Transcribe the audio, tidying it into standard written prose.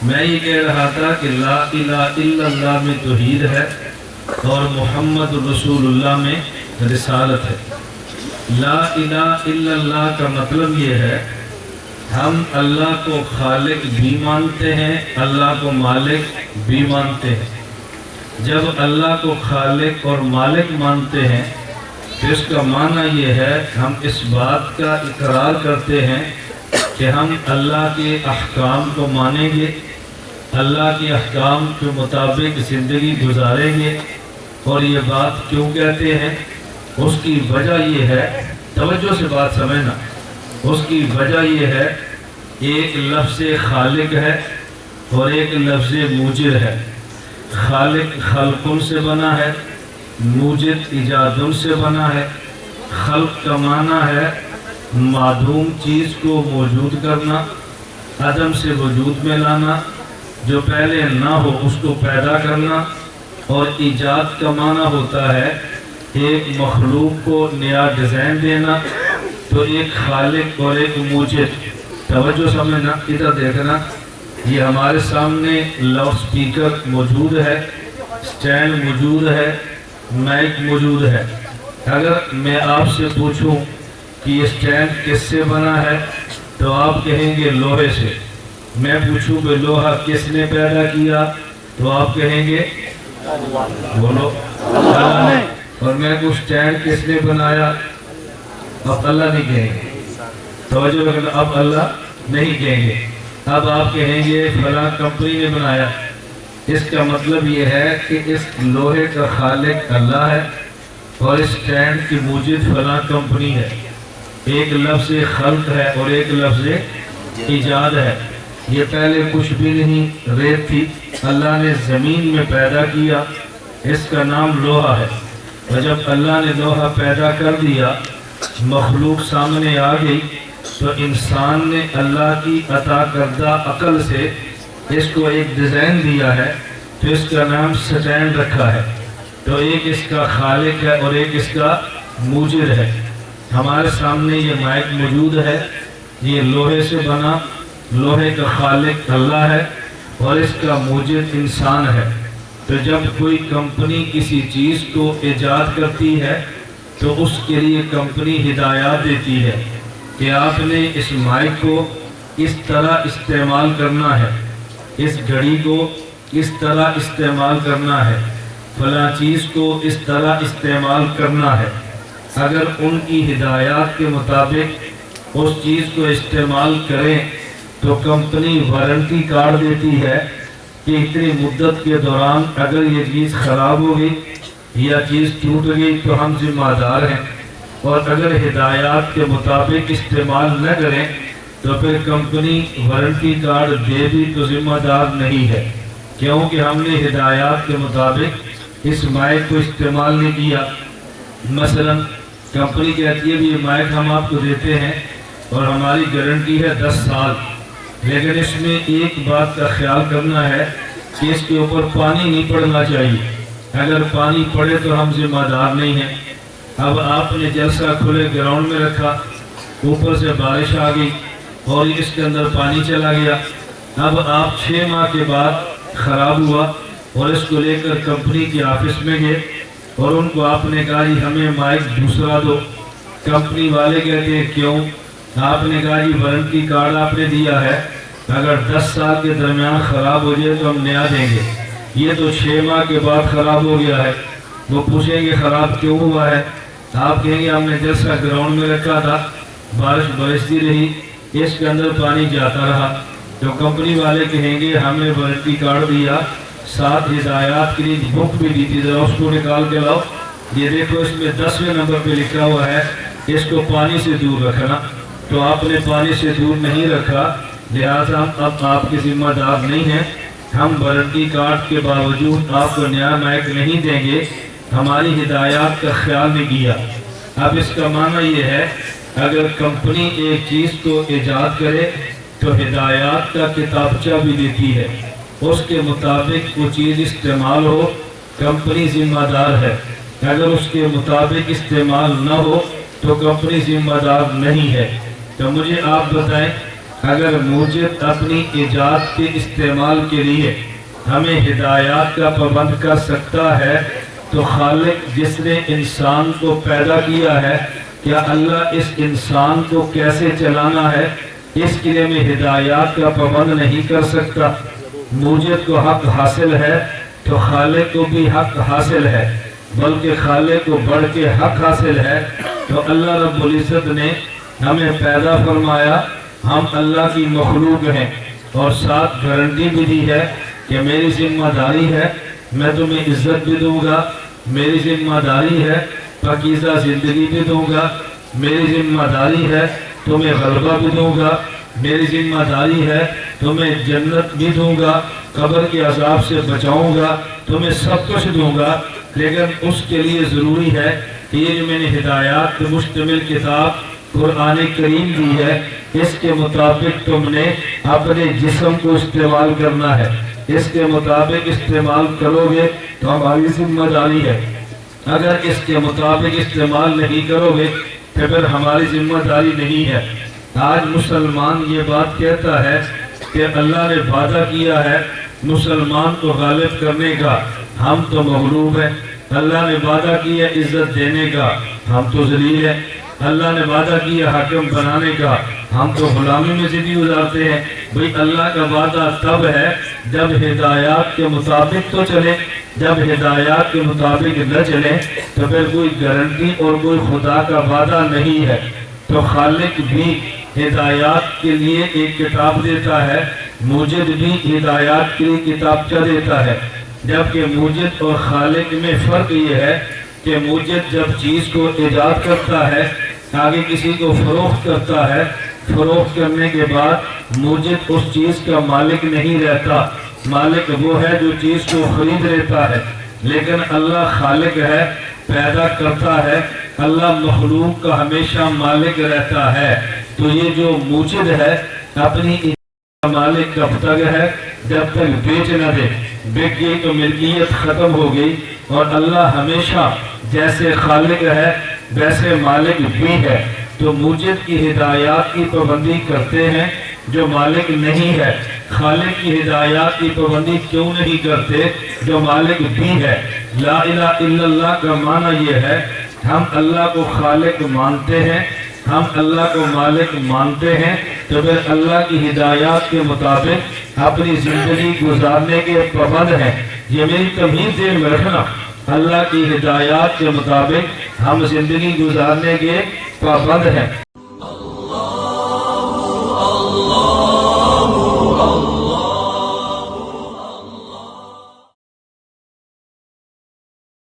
میں یہ کہہ رہا تھا کہ لا الہ الا اللہ میں توحید ہے اور محمد رسول اللہ میں رسالت ہے۔ لا الہ الا اللہ کا مطلب یہ ہے ہم اللہ کو خالق بھی مانتے ہیں، اللہ کو مالک بھی مانتے ہیں۔ جب اللہ کو خالق اور مالک مانتے ہیں تو اس کا معنی یہ ہے ہم اس بات کا اقرار کرتے ہیں کہ ہم اللہ کے احکام کو مانیں گے، اللہ کے احکام کے مطابق زندگی گزاریں گے۔ اور یہ بات کیوں کہتے ہیں؟ اس کی وجہ یہ ہے، توجہ سے بات سمجھنا، اس کی وجہ یہ ہے ایک لفظ خالق ہے اور ایک لفظ موجد ہے۔ خالق خلقن سے بنا ہے، موجد ایجادن سے بنا ہے۔ خلق کا معنی ہے معدوم چیز کو موجود کرنا، عدم سے وجود میں لانا، جو پہلے نہ ہو اس کو پیدا کرنا۔ اور ایجاد کا معنی ہوتا ہے ایک مخلوق کو نیا ڈیزائن دینا۔ تو ایک خالق اور ایک موجد، توجہ سمجھنا، ادھر دیکھنا، یہ ہمارے سامنے لاؤڈ سپیکر موجود ہے، سٹینڈ موجود ہے، مائک موجود ہے۔ اگر میں آپ سے پوچھوں کہ یہ سٹینڈ کس سے بنا ہے تو آپ کہیں گے لوہے سے۔ میں پوچھوں کہ لوہا کس نے پیدا کیا تو آپ کہیں گے بولو اللہ نے۔ اور میں کو سٹینڈ کس نے بنایا، اب اللہ نہیں کہیں گے، توجہ رکھنا، اب اللہ نہیں کہیں گے، اب آپ کہیں گے فلاں کمپنی نے بنایا۔ اس کا مطلب یہ ہے کہ اس لوہے کا خالق اللہ ہے اور اس سٹینڈ کی موجد فلاں کمپنی ہے۔ ایک لفظ خلق ہے اور ایک لفظ ایجاد ہے۔ یہ پہلے کچھ بھی نہیں، ریت تھی، اللہ نے زمین میں پیدا کیا، اس کا نام لوہا ہے۔ اور جب اللہ نے لوہا پیدا کر دیا، مخلوق سامنے آ گئی، تو انسان نے اللہ کی عطا کردہ عقل سے اس کو ایک ڈیزائن دیا ہے، تو اس کا نام سٹینڈ رکھا ہے۔ تو ایک اس کا خالق ہے اور ایک اس کا موجد ہے۔ ہمارے سامنے یہ مائک موجود ہے، یہ لوہے سے بنا، لوہے کا خالق اللہ ہے اور اس کا موجد انسان ہے۔ تو جب کوئی کمپنی کسی چیز کو ایجاد کرتی ہے تو اس کے لیے کمپنی ہدایات دیتی ہے کہ آپ نے اس مائک کو اس طرح استعمال کرنا ہے، اس گھڑی کو اس طرح استعمال کرنا ہے، فلاں چیز کو اس طرح استعمال کرنا ہے۔ اگر ان کی ہدایات کے مطابق اس چیز کو استعمال کریں تو کمپنی وارنٹی کارڈ دیتی ہے کہ اتنی مدت کے دوران اگر یہ چیز خراب ہو گئی یا چیز ٹوٹ گئی تو ہم ذمہ دار ہیں، اور اگر ہدایات کے مطابق استعمال نہ کریں تو پھر کمپنی وارنٹی کارڈ دے بھی تو ذمہ دار نہیں ہے، کیونکہ ہم نے ہدایات کے مطابق اس مائک کو استعمال نہیں کیا۔ مثلا کمپنی کہتی ہے بھی یہ مائک ہم آپ کو دیتے ہیں اور ہماری گارنٹی ہے 10 سال، لیکن اس میں ایک بات کا خیال کرنا ہے کہ اس کے اوپر پانی نہیں پڑنا چاہیے، اگر پانی پڑے تو ہم ذمہ دار نہیں ہیں۔ اب آپ نے جلسہ کھلے گراؤنڈ میں رکھا، اوپر سے بارش آ گئی اور اس کے اندر پانی چلا گیا، اب آپ 6 ماہ کے بعد خراب ہوا اور اس کو لے کر کمپنی کے آفس میں گئے اور ان کو آپ نے کہا جی ہمیں مائک دوسرا دو۔ کمپنی والے کہتے ہیں کیوں؟ آپ نے کہا جی وارنٹی کارڈ آپ نے دیا ہے، اگر 10 سال کے درمیان خراب ہو جائے تو ہم نیا دیں گے، یہ تو 6 ماہ کے بعد خراب ہو گیا ہے۔ وہ پوچھیں گے خراب کیوں ہوا ہے؟ آپ کہیں گے ہم نے جلسہ گراؤنڈ میں رکھا تھا، بارش برستی رہی، اس کے اندر پانی جاتا رہا۔ تو کمپنی والے کہیں گے ہمیں وارنٹی کارڈ دیا، ساتھ ہدایات کے لیے بک بھی دی تھی، ذرا اس کو نکال کے لاؤ، یہ دیکھو اس میں 10ویں نمبر پہ لکھا ہوا ہے اس کو پانی سے دور رکھنا۔ تو آپ نے پانی سے دور نہیں رکھا، لہٰذا اب آپ کی ذمہ دار نہیں ہیں، ہم وارنٹی کارڈ کے باوجود آپ کو نیا مائک نہیں دیں گے، ہماری ہدایات کا خیال نہیں کیا۔ اب اس کا معنی یہ ہے اگر کمپنی ایک چیز کو ایجاد کرے تو ہدایات کا کتابچہ بھی دیتی ہے، اس کے مطابق وہ چیز استعمال ہو، کمپنی ذمہ دار ہے، اگر اس کے مطابق استعمال نہ ہو تو کمپنی ذمہ دار نہیں ہے۔ تو مجھے آپ بتائیں اگر موجد اپنی ایجاد کے استعمال کے لیے ہمیں ہدایات کا پابند کر سکتا ہے تو خالق جس نے انسان کو پیدا کیا ہے، کیا اللہ اس انسان کو کیسے چلانا ہے اس کے لیے ہمیں ہدایات کا پابند نہیں کر سکتا؟ موجد کو حق حاصل ہے تو خالق کو بھی حق حاصل ہے، بلکہ خالق کو بڑھ کے حق حاصل ہے۔ تو اللہ رب العزت نے ہمیں پیدا فرمایا، ہم اللہ کی مخلوق ہیں، اور ساتھ گارنٹی بھی دی ہے کہ میری ذمہ داری ہے میں تمہیں عزت بھی دوں گا، میری ذمہ داری ہے پاکیزہ زندگی بھی دوں گا، میری ذمہ داری ہے تمہیں غلبہ بھی دوں گا، میری ذمہ داری ہے تمہیں جنت بھی دوں گا، قبر کے عذاب سے بچاؤں گا، تمہیں سب کچھ دوں گا۔ لیکن اس کے لیے ضروری ہے کہ یہ جو میں نے ہدایات پر مشتمل کتاب قرآن کریم دی ہے، اس کے مطابق تم نے اپنے جسم کو استعمال کرنا ہے، اس کے مطابق استعمال کرو گے تو ہماری ذمہ داری ہے، اگر اس کے مطابق استعمال نہیں کرو گے تو پھر ہماری ذمہ داری نہیں ہے۔ آج مسلمان یہ بات کہتا ہے کہ اللہ نے وعدہ کیا ہے مسلمان کو غالب کرنے کا، ہم تو مغلوب ہیں۔ اللہ نے وعدہ کیا عزت دینے کا، ہم تو ذلیل ہیں۔ اللہ نے وعدہ کیا حاکم بنانے کا، ہم تو غلامی میں زندگی گزارتے ہیں۔ بھئی اللہ کا وعدہ تب ہے جب ہدایات کے مطابق تو چلیں، جب ہدایات کے مطابق نہ چلیں تو پھر کوئی گارنٹی اور کوئی خدا کا وعدہ نہیں ہے۔ تو خالق بھی ہدایات کے لیے ایک کتاب دیتا ہے، موجد بھی ہدایات کے لیے کتابچہ دیتا ہے، جبکہ موجد اور خالق میں فرق یہ ہے کہ موجد جب چیز کو ایجاد کرتا ہے، آگے کسی کو فروخت کرتا ہے، فروخت کرنے کے بعد موجد اس چیز کا مالک نہیں رہتا، مالک وہ ہے جو چیز کو خرید لیتا ہے۔ لیکن اللہ خالق ہے، پیدا کرتا ہے، اللہ مخلوق کا ہمیشہ مالک رہتا ہے۔ تو یہ جو موجد ہے اپنی مالک کب تک ہے؟ جب تک بیچ نہ دے، بک گئی تو ملکیت ختم ہو گئی۔ اور اللہ ہمیشہ جیسے خالق ہے ویسے مالک بھی ہے۔ تو موجد کی ہدایات کی پابندی کرتے ہیں جو مالک نہیں ہے، خالق کی ہدایات کی پابندی کیوں نہیں کرتے جو مالک بھی ہے؟ لا الہ الا اللہ کا معنی یہ ہے ہم اللہ کو خالق مانتے ہیں، ہم اللہ کو مالک مانتے ہیں، تو پھر اللہ کی ہدایات کے مطابق اپنی زندگی گزارنے کے پابند ہیں۔ یہ میری تمہید ذہن میں رکھنا، اللہ کی ہدایات کے مطابق ہم زندگی گزارنے کے پابند ہیں۔